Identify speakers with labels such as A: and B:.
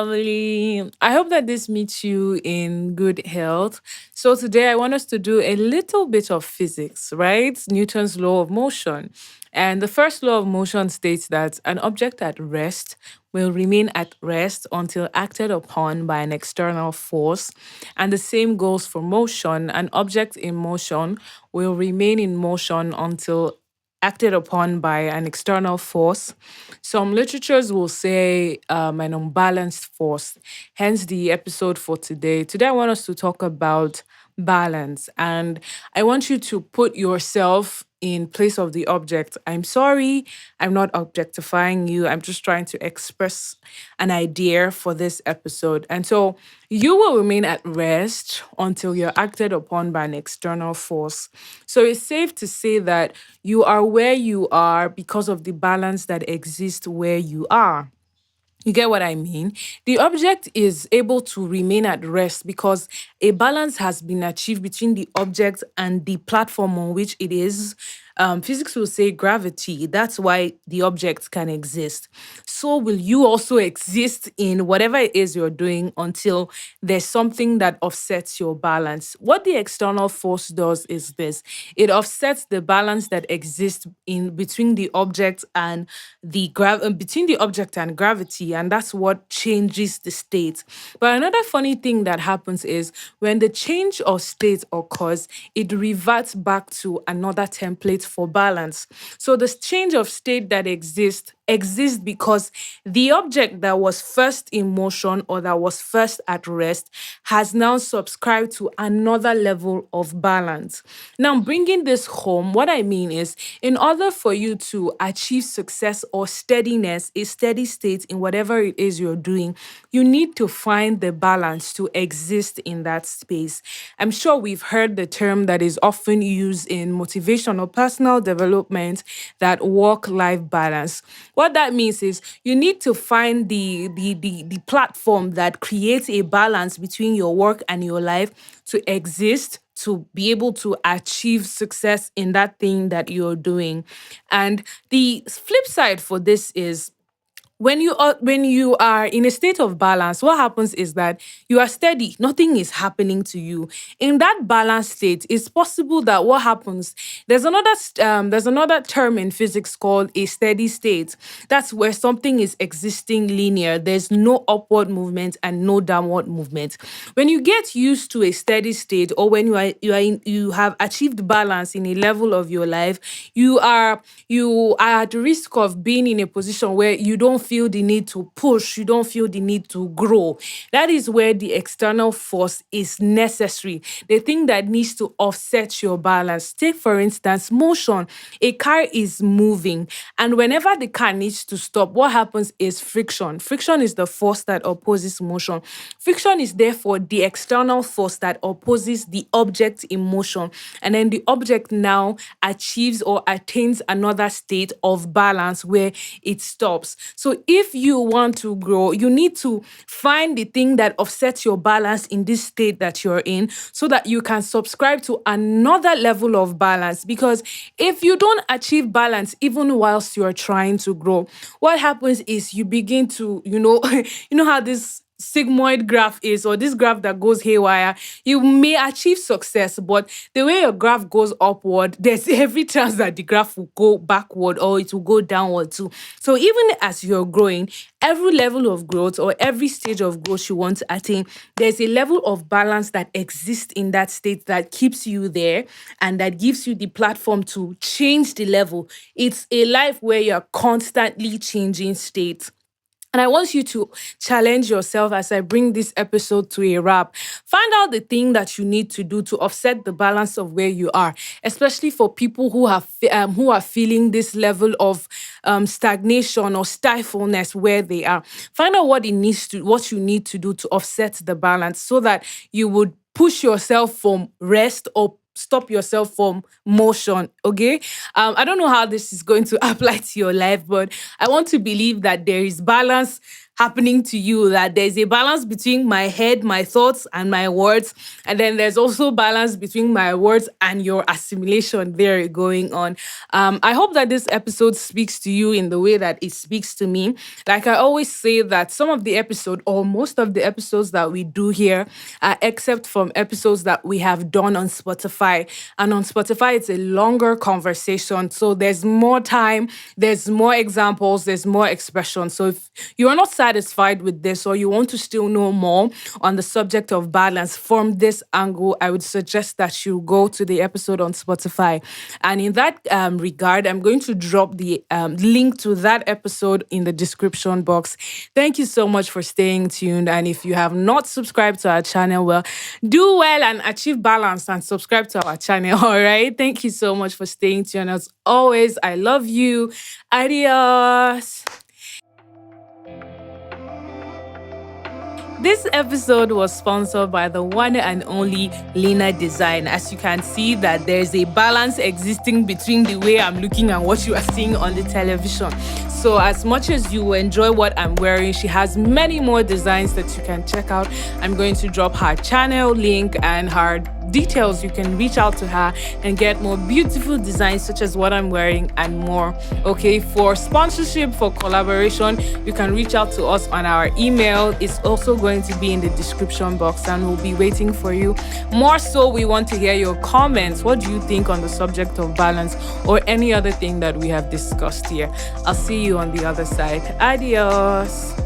A: family. I hope that this meets you in good health. So, today I want us to do a little bit of physics, right? Newton's law of motion. And the first law of motion states that an object at rest will remain at rest until acted upon by an external force. And the same goes for motion. An object in motion will remain in motion until acted upon by an external force. Some literatures will say an unbalanced force, hence the episode for today. Today, I want us to talk about balance, and I want you to put yourself in place of the object. I'm sorry, I'm not objectifying you. I'm just trying to express an idea for this episode. And so you will remain at rest until you're acted upon by an external force. So it's safe to say that you are where you are because of the balance that exists where you are. You get what I mean? The object is able to remain at rest because a balance has been achieved between the object and the platform on which it is. Physics will say gravity. That's why the object can exist. So will you also exist in whatever it is you're doing until there's something that offsets your balance. What the external force does is this: it offsets the balance that exists in between the object and between the object and gravity, and that's what changes the state. But another funny thing that happens is when the change of state occurs, it reverts back to another template for balance. So the change of state that exists because the object that was first in motion or that was first at rest has now subscribed to another level of balance. Now, bringing this home, what I mean is, in order for you to achieve success or steadiness, a steady state in whatever it is you're doing, you need to find the balance to exist in that space. I'm sure we've heard the term that is often used in motivation or personal development, that work-life balance. What that means is you need to find the platform that creates a balance between your work and your life to exist, to be able to achieve success in that thing that you're doing. And the flip side for this is when you are in a state of balance, what happens is that you are steady, nothing is happening to you. In that balanced state, it's possible that what happens, there's another term in physics called a steady state. That's where something is existing linear. There's no upward movement and no downward movement. When you get used to a steady state, or when you have achieved balance in a level of your life, you are at risk of being in a position where you don't feel the need to push, you don't feel the need to grow. That is where the external force is necessary, the thing that needs to offset your balance. Take, for instance, motion. A car is moving, and whenever the car needs to stop, what happens is friction. Friction is the force that opposes motion. Friction is therefore the external force that opposes the object in motion, and then the object now achieves or attains another state of balance where it stops. So if you want to grow, you need to find the thing that offsets your balance in this state that you're in, so that you can subscribe to another level of balance. Because if you don't achieve balance even whilst you're trying to grow, what happens is you begin to, you know how this sigmoid graph is, or this graph that goes haywire. You may achieve success, but the way your graph goes upward, there's every chance that the graph will go backward or it will go downward too. So even as you're growing, every level of growth or every stage of growth you want to attain, there's a level of balance that exists in that state that keeps you there and that gives you the platform to change the level. It's a life where you're constantly changing states. And I want you to challenge yourself as I bring this episode to a wrap. Find out the thing that you need to do to offset the balance of where you are, especially for people who are feeling this level of stagnation or stifleness where they are. Find out what you need to do to offset the balance, so that you would push yourself from rest or stop yourself from motion. Okay. I don't know how this is going to apply to your life, but I want to believe that there is balance happening to you, that there's a balance between my head, my thoughts, and my words. And then there's also balance between my words and your assimilation there going on. I hope that this episode speaks to you in the way that it speaks to me. Like I always say that some of the episode or most of the episodes that we do here are except from episodes that we have done on Spotify. And on Spotify, it's a longer conversation. So there's more time, there's more examples, there's more expression. So if you are not satisfied with this or you want to still know more on the subject of balance from this angle, I would suggest that you go to the episode on Spotify. And in that regard, I'm going to drop the link to that episode in the description box. Thank you so much for staying tuned. And if you have not subscribed to our channel, well, do well and achieve balance and subscribe to our channel. All right. Thank you so much for staying tuned. As always, I love you. Adios. This episode was sponsored by the one and only Lynas Design. As you can see that there's a balance existing between the way I'm looking and what you are seeing on the television. So as much as you enjoy what I'm wearing, she has many more designs that you can check out. I'm going to drop her channel link and her details. You can reach out to her and get more beautiful designs such as what I'm wearing and more. Okay, for sponsorship, for collaboration, you can reach out to us on our email. It's also going to be in the description box and we'll be waiting for you. More so, we want to hear your comments. What do you think on the subject of balance or any other thing that we have discussed here? I'll see you on the other side. Adios.